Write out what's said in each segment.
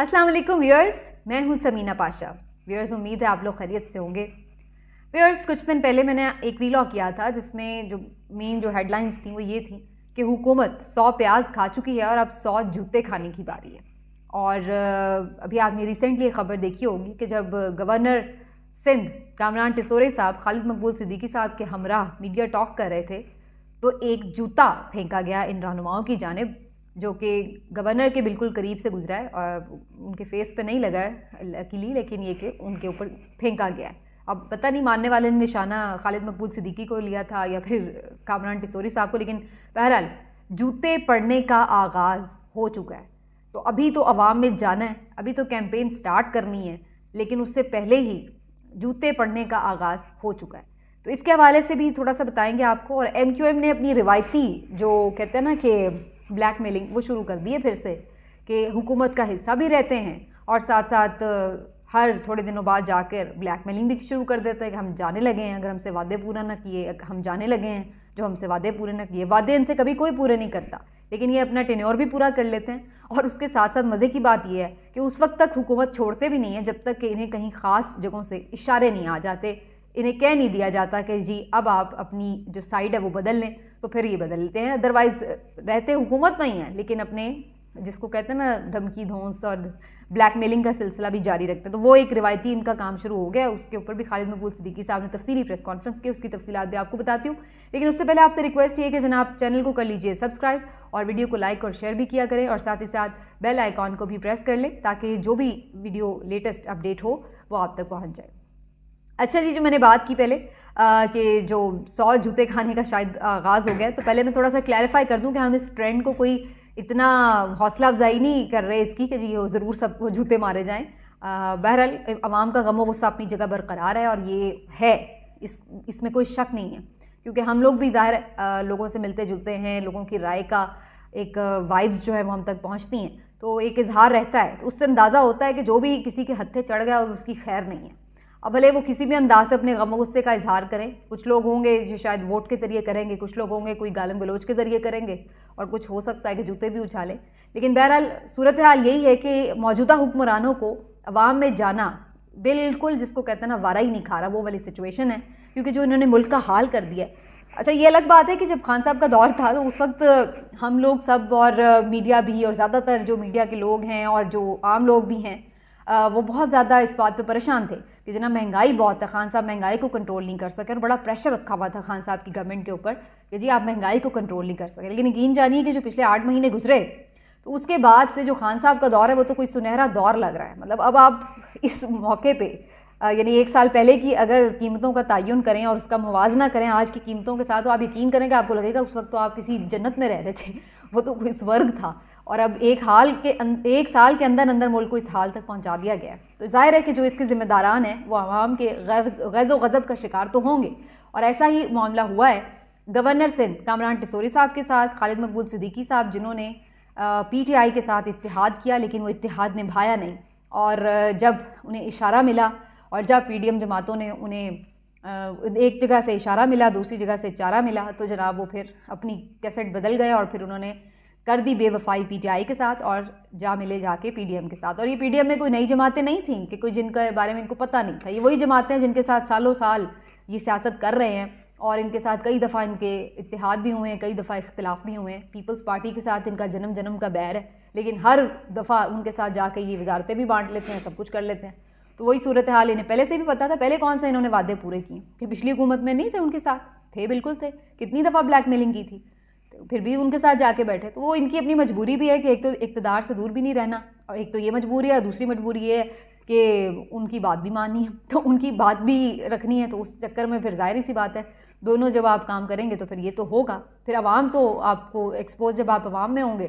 अस्सलाम वालेकुम व्यूअर्स, मैं हूं समीना पाशा। व्यूअर्स, उम्मीद है आप लोग खैरियत से होंगे। व्यूअर्स, कुछ दिन पहले मैंने एक वीलॉग किया था जिसमें जो मेन हेडलाइंस थी वो ये थी कि हुकूमत 100 प्याज खा चुकी है और अब 100 जूते खाने की बारी है। और अभी आपने रिसेंटली एक खबर देखी होगी कि जब गवर्नर सिंध कामरान टिसोरे साहब खालिद मकबूल सिद्दीकी साहब के हमराह मीडिया टॉक कर रहे थे तो एक जूता फेंका गया इन रहनुमाओं की जानिब जो कि गवर्नर के बिल्कुल करीब से गुजरा है और उनके फेस पे नहीं लगा है लकीली, लेकिन ये कि उनके ऊपर फेंका गया है। अब पता नहीं मानने वाले ने निशाना खालिद मकबूल सिद्दीकी को लिया था या फिर कामरान टिसोरी साहब को, लेकिन बहरहाल जूते पड़ने का आगाज़ हो चुका है। तो अभी तो अवाम में जाना है, अभी तो कैंपेन स्टार्ट करनी है, लेकिन उससे पहले ही जूते पड़ने का आगाज़ हो चुका है। तो इसके हवाले से भी थोड़ा सा बताएंगे आपको। और MQM ने अपनी रिवायती जो कहते हैं ना कि ब्लैकमेलिंग वो शुरू कर दी है फिर से, कि हुकूमत का हिस्सा भी रहते हैं और साथ साथ हर थोड़े दिनों बाद जाकर ब्लैकमेलिंग भी शुरू कर देते हैं कि हम जाने लगे हैं, अगर हमसे वादे पूरा ना किए हम जाने लगे हैं, जो हमसे वादे पूरे ना किए। वादे इनसे कभी कोई पूरे नहीं करता, लेकिन ये अपना टेन्योर भी पूरा कर लेते हैं। और उसके साथ साथ मज़े की बात यह है कि उस वक्त तक हुकूमत छोड़ते भी नहीं है जब तक कि इन्हें कहीं ख़ास जगहों से इशारे नहीं आ जाते, इन्हें कह नहीं दिया जाता कि जी अब आप अपनी जो साइड है वो बदल लें, तो फिर ये बदल लेते हैं। अदरवाइज़ रहते हुकूमत में ही हैं, लेकिन अपने जिसको कहते हैं ना धमकी धौंस और ब्लैकमेलिंग का सिलसिला भी जारी रखते हैं। तो वो एक रिवायती इनका काम शुरू हो गया। उसके ऊपर भी खालिद मकबूल सिद्दीकी साहब ने तफसीली प्रेस कॉन्फ्रेंस की, उसकी तफसीलात भी आपको बताती हूँ। लेकिन उससे पहले आपसे रिक्वेस्ट ये है कि जनाब चैनल को कर लीजिए सब्सक्राइब और वीडियो को लाइक और शेयर भी किया करें, और साथ ही साथ बेल आइकॉन को भी प्रेस कर लें ताकि जो भी वीडियो लेटेस्ट अपडेट हो वो आप तक पहुँच जाए। अच्छा जी, जो मैंने बात की पहले कि जो 100 जूते खाने का शायद आगाज़ हो गया, तो पहले मैं थोड़ा सा क्लैरिफाई कर दूं कि हम इस ट्रेंड को कोई इतना हौसला अफजाई नहीं कर रहे इसकी कि जी ज़रूर सबको जूते मारे जाएं। बहरहाल अवाम का गम व गुस्सा अपनी जगह बरकरार है और ये है, इसमें कोई शक नहीं है, क्योंकि हम लोग भी ज़ाहिर लोगों से मिलते जुलते हैं, लोगों की राय का एक वाइब्स जो है वो हम तक पहुँचती हैं, तो एक इजहार रहता है, तो उससे अंदाज़ा होता है कि जो भी किसी के हत्थे चढ़ गया और उसकी खैर नहीं है। अब भले वो किसी भी अंदाज से अपने गम गुस्से का इजहार करें, कुछ लोग होंगे जो शायद वोट के ज़रिए करेंगे, कुछ लोग होंगे कोई गालम गलोच के ज़रिए करेंगे, और कुछ हो सकता है कि जूते भी उछालें। लेकिन बहरहाल सूरत हाल यही है कि मौजूदा हुक्मरानों को अवाम में जाना बिल्कुल जिसको कहते हैं ना वारा ही नहीं खा रहा, वो वाली सिचुएशन है, क्योंकि जो इन्होंने मुल्क का हाल कर दिया है। अच्छा, ये अलग बात है कि जब खान साहब का दौर था तो उस वक्त हम लोग सब और मीडिया भी और ज़्यादातर जो मीडिया के लोग हैं और जो आम लोग भी हैं वो बहुत ज़्यादा इस बात पे परेशान थे कि जना महंगाई बहुत है, खान साहब महंगाई को कंट्रोल नहीं कर सके, और बड़ा प्रेशर रखा हुआ था खान साहब की गवर्नमेंट के ऊपर कि जी आप महंगाई को कंट्रोल नहीं कर सके। लेकिन यकीन जानिए कि जो पिछले 8 महीने गुजरे तो उसके बाद से जो खान साहब का दौर है वो तो कोई सुनहरा दौर लग रहा है। मतलब अब आप इस मौके पर यानी 1 साल पहले की अगर कीमतों का तयन करें और उसका मुवाजना करें आज की कीमतों के साथ, तो आप यकीन करें कि आपको लगेगा उस वक्त तो आप किसी जन्नत में रह रहे थे, वो तो कोई स्वर्ग था। और अब 1 साल के अंदर अंदर मुल्क को इस हाल तक पहुंचा दिया गया है। तो जाहिर है कि जो इसके ज़िम्मेदारान हैं वो आवाम के गैज़ो गज़ब का शिकार तो होंगे, और ऐसा ही मामला हुआ है गवर्नर सिंध कामरान टिसोरी साहब के साथ, खालिद मकबूल सिद्दीकी साहब जिन्होंने PTI के साथ इत्तेहाद किया, लेकिन वो इत्तेहाद निभाया नहीं। और जब उन्हें इशारा मिला और जब PDM जमातों ने उन्हें एक जगह से इशारा मिला, दूसरी जगह से चारा मिला, तो जनाब वो फिर अपनी कैसेट बदल गए और फिर उन्होंने कर दी बेवफाई PTI के साथ और जा मिले जाके PDM के साथ। और ये PDM में कोई नई जमातें नहीं थी कि कोई जिनके बारे में इनको पता नहीं था, ये वही जमातें हैं जिनके साथ सालों साल ये सियासत कर रहे हैं, और इनके साथ कई दफ़ा इनके इत्तेहाद भी हुए हैं, कई दफ़ा इख्तिलाफ भी हुए हैं। पीपल्स पार्टी के साथ इनका जन्म का बैर है, लेकिन हर दफ़ा उनके साथ जाके ये वजारतें भी बांट लेते हैं, सब कुछ कर लेते हैं। तो वही सूरत हाल इन्हें पहले से भी पता था। पहले कौन सा इन्होंने वादे पूरे किए कि पिछली हुकूमत में नहीं थे, उनके साथ थे, बिल्कुल थे, कितनी दफ़ा ब्लैकमेलिंग की थी, तो फिर भी उनके साथ जाके बैठे। तो वो इनकी अपनी मजबूरी भी है कि एक तो इक़्तिदार से दूर भी नहीं रहना, और एक तो ये मजबूरी है, दूसरी मजबूरी ये है कि उनकी बात भी माननी है, तो उनकी बात भी रखनी है। तो उस चक्कर में फिर ज़ाहिर सी बात है दोनों जब आप काम करेंगे तो फिर ये तो होगा। फिर अवाम तो आपको एक्सपोज, जब आप अवाम में होंगे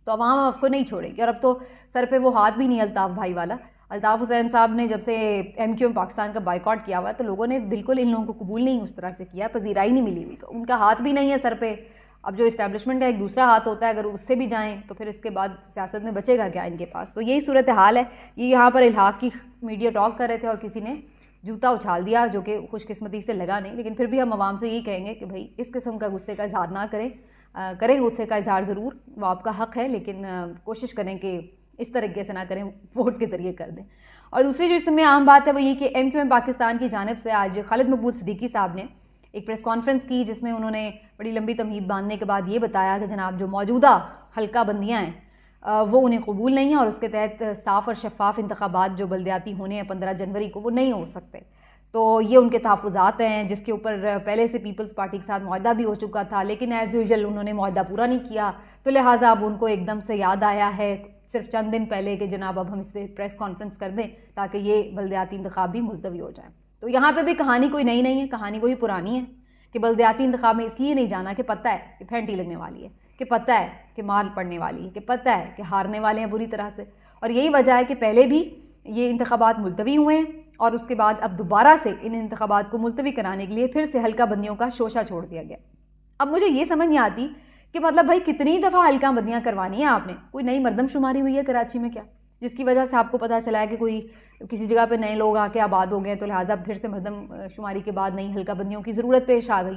तो अवाम आपको नहीं छोड़ेगी। और अब तो सर पे वो हाथ भी नहीं अल्ताफ़ भाई वाला। अल्ताफ़ हुसैन साहब ने जब से MQM पाकिस्तान का बाइकआउट किया हुआ है तो लोगों ने बिल्कुल इन लोगों को कबूल नहीं उस तरह से किया, पजीराई नहीं मिली हुई, तो उनका हाथ भी नहीं है सर पे। अब जो इस्टेब्लिशमेंट का एक दूसरा हाथ होता है, अगर उससे भी जाएं तो फिर इसके बाद सियासत में बचेगा क्या इनके पास। तो यही सूरत हाल है। ये यहाँ पर इल्हाक की मीडिया टॉक कर रहे थे और किसी ने जूता उछाल दिया, जो कि खुशकिस्मती से लगा नहीं। लेकिन फिर भी हम आवाम से यही कहेंगे कि भाई इस किस्म का गुस्से का इजहार ना करें, करें गुस्से का इजहार ज़रूर, वो आपका हक़ है, लेकिन कोशिश करें कि इस तरीके से ना करें, वोट के ज़रिए कर दें। और दूसरी जो इसमें आम बात है वो ये कि MQM पाकिस्तान की जानिब से आज खालिद मकबूल सिद्दीकी साहब ने एक प्रेस कॉन्फ्रेंस की, जिसमें उन्होंने बड़ी लंबी तमहीद बांधने के बाद ये बताया कि जनाब जो मौजूदा हल्का बंदियाँ हैं वो उन्हें कबूल नहीं है और उसके तहत साफ़ और शफाफ इंतखाबात जो बल्दियाती होने हैं 15 जनवरी को वो नहीं हो सकते। तो ये उनके तहफ़्फ़ुज़ात हैं, जिसके ऊपर पहले से पीपल्स पार्टी के साथ मुआहदा भी हो चुका था, लेकिन एज़ यूजुअल उन्होंने मुआहदा पूरा नहीं किया। तो लिहाजा अब उनको एकदम से याद आया है सिर्फ चंद दिन पहले कि जनाब अब हम इस पर प्रेस कॉन्फ्रेंस कर दें ताकि ये बल्दियाती इंतखाब भी मुलतवी हो जाए। तो यहाँ पे भी कहानी कोई नई नहीं है, कहानी वही पुरानी है कि बल्दियाती इंतखाब में इसलिए नहीं जाना कि पता है कि फेंटी लगने वाली है, कि पता है कि मार पड़ने वाली है, कि पता है कि हारने वाले हैं बुरी तरह से। और यही वजह है कि पहले भी ये इंतखाबात मुलतवी हुए हैं और उसके बाद अब दोबारा से इन इंतखाबात को मुलतवी कराने के लिए फिर से हल्का बंदियों का शोशा छोड़ दिया गया। अब मुझे ये समझ नहीं आती कि मतलब भाई कितनी दफ़ा हल्का बंदियाँ करवानी है आपने? कोई नई मरदमशुमारी हुई है कराची में क्या, जिसकी वजह से आपको पता चला है कि कोई किसी जगह पे नए लोग आके आबाद हो गए, तो लिहाजा फिर से मरदमशुमारी के बाद नई हल्का बंदियों की ज़रूरत पेश आ गई?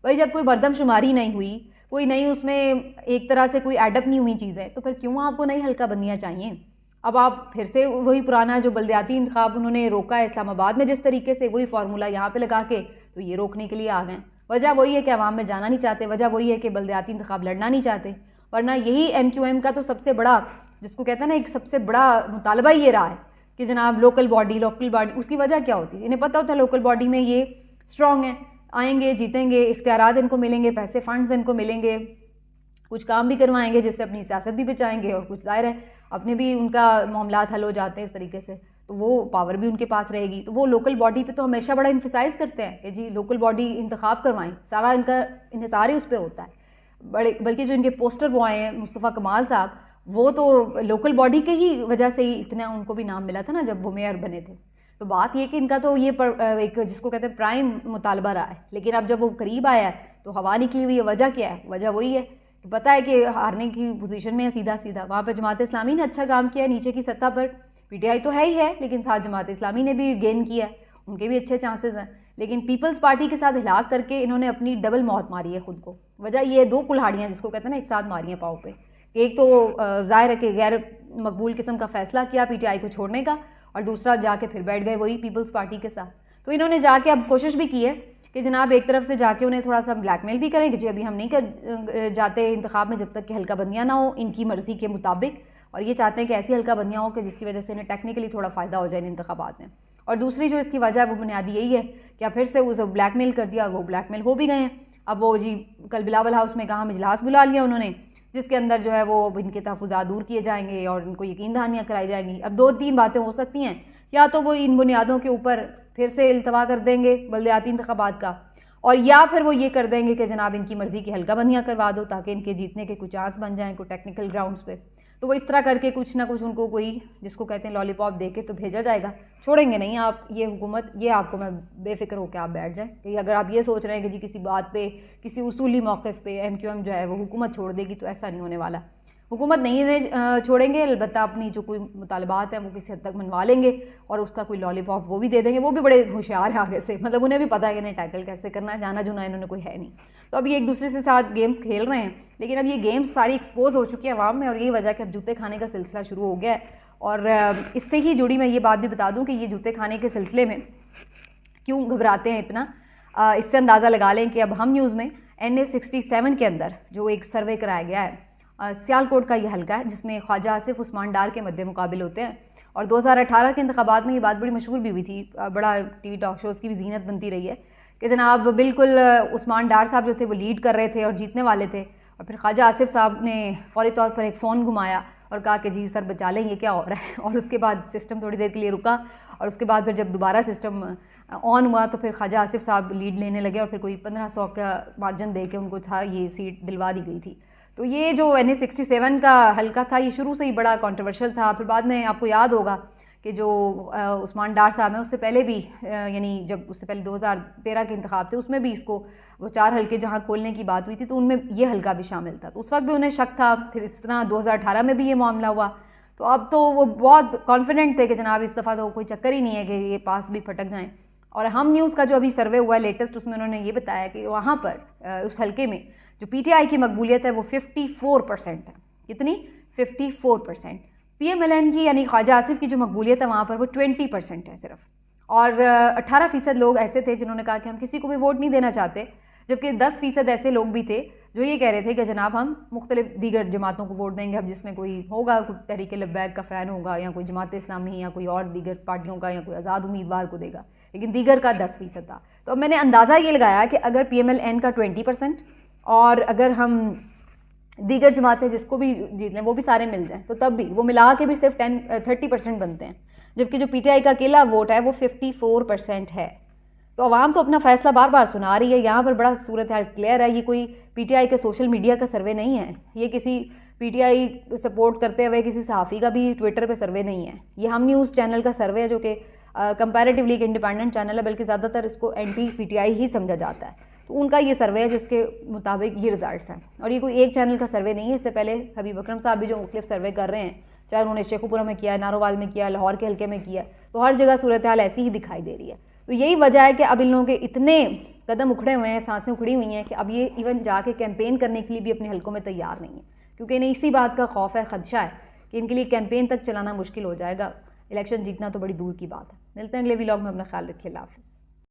भाई जब कोई मरदमशुमारी नहीं हुई, कोई नई उसमें एक तरह से कोई एडअप नहीं हुई चीज़ें, तो फिर क्यों आपको नई हल्का बंदियाँ चाहिए? अब आप फिर से वही पुराना जो बल्दियाती इंतखाब उन्होंने रोका है इस्लामाबाद में जिस तरीके से, वही फार्मूला यहाँ पे लगा के तो ये रोकने के लिए आ गए। वजह वही है कि अवाम में जाना नहीं चाहते, वजह वही है कि बल्दियाती इंतखाब लड़ना नहीं चाहते। वरना यही MQM का तो सबसे बड़ा, जिसको कहते हैं ना, एक सबसे बड़ा मुतालबा ये रहा है कि जनाब लोकल बॉडी। उसकी वजह क्या होती है? इन्हें पता होता है लोकल बॉडी में ये स्ट्रॉन्ग है, आएंगे जीतेंगे, इख्तियारात इनको मिलेंगे, पैसे फंड्स इनको मिलेंगे, कुछ काम भी करवाएंगे जिससे अपनी सियासत भी बचाएंगे और कुछ ज़ाहिर है अपने भी उनका मामलात हल हो जाते हैं इस तरीके से, तो वो पावर भी उनके पास रहेगी। तो वो लोकल बॉडी पे तो हमेशा बड़ा इम्फसाइज करते हैं कि जी लोकल बॉडी इंतखाब करवाएं, सारा इनका इन्हिसार ही उस पर होता है। बल्कि जो इनके पोस्टर बॉय हैं मुस्तफ़ा कमाल साहब, वो तो लोकल बॉडी के ही वजह से ही इतना उनको भी नाम मिला था ना जब वो मेयर बने थे। तो बात ये कि इनका तो ये एक जिसको कहते हैं प्राइम मुतालबा रहा है, लेकिन अब जब वो करीब आया है तो हवा निकली हुई है। वजह क्या है? वजह वही है कि पता है कि हारने की पोजीशन में है सीधा सीधा। वहाँ पर जमात इस्लामी ने अच्छा काम किया है नीचे की सतह पर, PTI तो है ही है, लेकिन साथ जमात इस्लामी ने भी गेन किया है, उनके भी अच्छे चांसेस हैं। लेकिन पीपल्स पार्टी के साथ हिलाक करके इन्होंने अपनी डबल मौत मारी है खुद को। वजह ये दो कुल्हाड़ियाँ जिसको कहते हैं ना एक साथ मारी हैं पाँव पे। एक तो ज़ाहिर है कि गैर मकबूल किस्म का फ़ैसला किया PTI को छोड़ने का, और दूसरा जाके फिर बैठ गए वही पीपल्स पार्टी के साथ। तो इन्होंने जाके अब कोशिश भी की है कि जनाब एक तरफ से जाके उन्हें थोड़ा सा ब्लैकमेल भी करें कि जी अभी हम नहीं कर जाते इंतखाब में जब तक कि हल्का बंदियाँ ना हो इनकी मर्ज़ी के मुताबिक, और ये चाहते हैं कि ऐसी हल्का बंदियाँ हो कि जिसकी वजह से इन्हें टेक्निकली थोड़ा फ़ायदा हो जाए इन इंतखाबात में। और दूसरी जो इसकी वजह है वो बुनियादी यही है कि अब फिर से उसे ब्लैकमेल कर दिया, वो ब्लैकमेल हो भी गए हैं। अब वो जी कल बिलावल हाउस में कहाँ इजलास बुला लिया उन्होंने, जिसके अंदर जो है वो इनके तहफ़्फ़ुज़ात दूर किए जाएंगे और इनको यकीन दहानियाँ कराई जाएंगी। अब दो तीन बातें हो सकती हैं, या तो वो इन बुनियादों के ऊपर फिर से इल्तवा कर देंगे बल्दियाती इंतखाबात का, और या फिर वो ये कर देंगे कि जनाब इनकी मर्ज़ी की हल्का बंदियाँ करवा दो ताकि इनके जीतने के कुछ चांस बन जाएँ कोई टेक्निकल ग्राउंड्स पे। तो वो इस तरह करके कुछ ना कुछ उनको कोई जिसको कहते हैं लॉलीपॉप दे के तो भेजा जाएगा। छोड़ेंगे नहीं आप ये हुकूमत, ये आपको मैं बेफिक्र होकर आप बैठ जाएँ कि अगर आप ये सोच रहे हैं कि जी किसी बात पे किसी उसूली मौक़िफ़ पे MQM जो है वो हुकूमत छोड़ देगी, तो ऐसा नहीं होने वाला। हुकूमत नहीं छोड़ेंगे, अलबत्ता अपनी जो कोई मुतालबात हैं वो किसी हद तक मनवा लेंगे और उसका कोई लॉलीपॉप वो भी दे देंगे। वो भी बड़े होशियार हैं आगे से, मतलब उन्हें भी पता है कि इन्हें टैकल कैसे करना है, जाना जुना इन्होंने कोई है नहीं। तो अभी एक दूसरे से साथ गेम्स खेल रहे हैं, लेकिन अब ये गेम्स सारी एक्सपोज हो चुकी है अवाम में, और यही वजह कि अब जूते खाने का सिलसिला शुरू हो गया है। और इससे ही जुड़ी मैं ये बात भी बता दूँ कि ये जूते खाने के सिलसिले में क्यों घबराते हैं इतना, इससे अंदाज़ा लगा लें कि अब हम न्यूज़ में NA67 के अंदर जो एक सर्वे कराया गया है, सियालकोट का ये हल्का है जिसमें ख्वाजा आसिफ उस्मान डार के मद्दे मुकाबिल होते हैं। और 2018 के इंतखाबात में ये बात बड़ी मशहूर भी हुई थी, बड़ा TV टॉक शोज़ की भी जीनत बनती रही है कि जनाब बिल्कुल उस्मान डार साहब जो थे वो लीड कर रहे थे और जीतने वाले थे, और फिर ख्वाजा आसिफ साहब ने फौरी तौर पर एक फ़ोन घुमाया और कहा कि जी सर बचा लें, ये क्या हो रहा है। और उसके बाद सिस्टम थोड़ी देर के लिए रुका, और उसके बाद फिर जब दोबारा सिस्टम ऑन हुआ तो फिर ख्वाजा आसिफ साहब लीड लेने लगे, और फिर कोई 1500 का मार्जिन दे के उनको था ये सीट दिलवा दी गई थी। तो ये जो NA67 का हल्का था ये शुरू से ही बड़ा कंट्रोवर्शियल था। फिर बाद में आपको याद होगा कि जो उस्मान डार साहब हैं उससे पहले भी, यानी जब उससे पहले 2013 के इंतखाब थे उसमें भी इसको वो 4 हल्के जहाँ खोलने की बात हुई थी तो उनमें ये हल्का भी शामिल था। तो उस वक्त भी उन्हें शक था, फिर इस तरह 2018 में भी ये मामला हुआ। तो अब तो वो बहुत कॉन्फिडेंट थे कि जनाब इस दफ़ा तो कोई चक्कर ही नहीं है कि ये पास भी फटक जाएँ। और हम न्यूज़ का जो अभी सर्वे हुआ है लेटेस्ट, उसमें उन्होंने ये बताया कि वहाँ पर उस हल्के में जो PTI की मकबूलियत है वो 54% है। कितनी? 54%। PMLN की यानी ख्वाजा आसिफ की जो मकबूलियत है वहाँ पर वो 20% है सिर्फ, और 18% लोग ऐसे थे जिन्होंने कहा कि हम किसी को भी वोट नहीं देना चाहते, जबकि 10% ऐसे लोग भी थे जो ये कह रहे थे कि जनाब हम मुख्तलिफ दीगर जमातों को वोट देंगे, अब जिसमें कोई होगा, कोई तहरीक लब्बैक का फ़ैन होगा या कोई जमात इस्लामी या कोई और दीगर पार्टियों का या कोई आज़ाद उम्मीदवार को देगा, लेकिन दीगर का 10% था। तो अब मैंने अंदाज़ा ये लगाया कि अगर PMLN का 20% और अगर हम दीगर जमातें जिसको भी जीत लें वो भी सारे मिल जाएं, तो तब भी वो मिला के भी सिर्फ 30% बनते हैं, जबकि जो PTI का अकेला वोट है वो 54% है। तो अवाम तो अपना फैसला बार बार सुना रही है। यहाँ पर बड़ा सूरत हाल क्लियर है। ये कोई PTI के सोशल मीडिया का सर्वे नहीं है, ये किसी PTI सपोर्ट करते हुए किसी सहाफ़ी का भी ट्विटर पे सर्वे नहीं है, ये हम न्यूज़ चैनल का सर्वे है जो कि कंपैरेटिवली एक इंडिपेंडेंट चैनल है, बल्कि ज़्यादातर इसको एंटी PTI ही समझा जाता है। तो उनका ये सर्वे है जिसके मुताबिक ये रिजल्ट्स हैं, और ये कोई एक चैनल का सर्वे नहीं है। इससे पहले हबीब अकरम साहब भी जो मुख्तलिफ सर्वे कर रहे हैं, चाहे उन्होंने शेखुपुरा में किया है, नारोवाल में किया है, लाहौर के हल्के में किया है, तो हर जगह सूरत हाल ऐसी ही दिखाई दे रही है। तो यही वजह है कि अब इन लोगों के इतने कदम उखड़े हुए हैं, सांसें उखड़ी हुई हैं कि अब ये इवन जाके कैंपेन करने के लिए भी अपने हल्कों में तैयार नहीं है, क्योंकि इन्हें इसी बात का खौफ है, खदशा है कि इनके लिए कैंपेन तक चलाना मुश्किल हो जाएगा। इलेक्शन जीतना तो बड़ी दूर की बात है। मिलते हैं अगले व्लॉग में, अपना ख्याल रखिए। अल्लाह हाफ़िज़।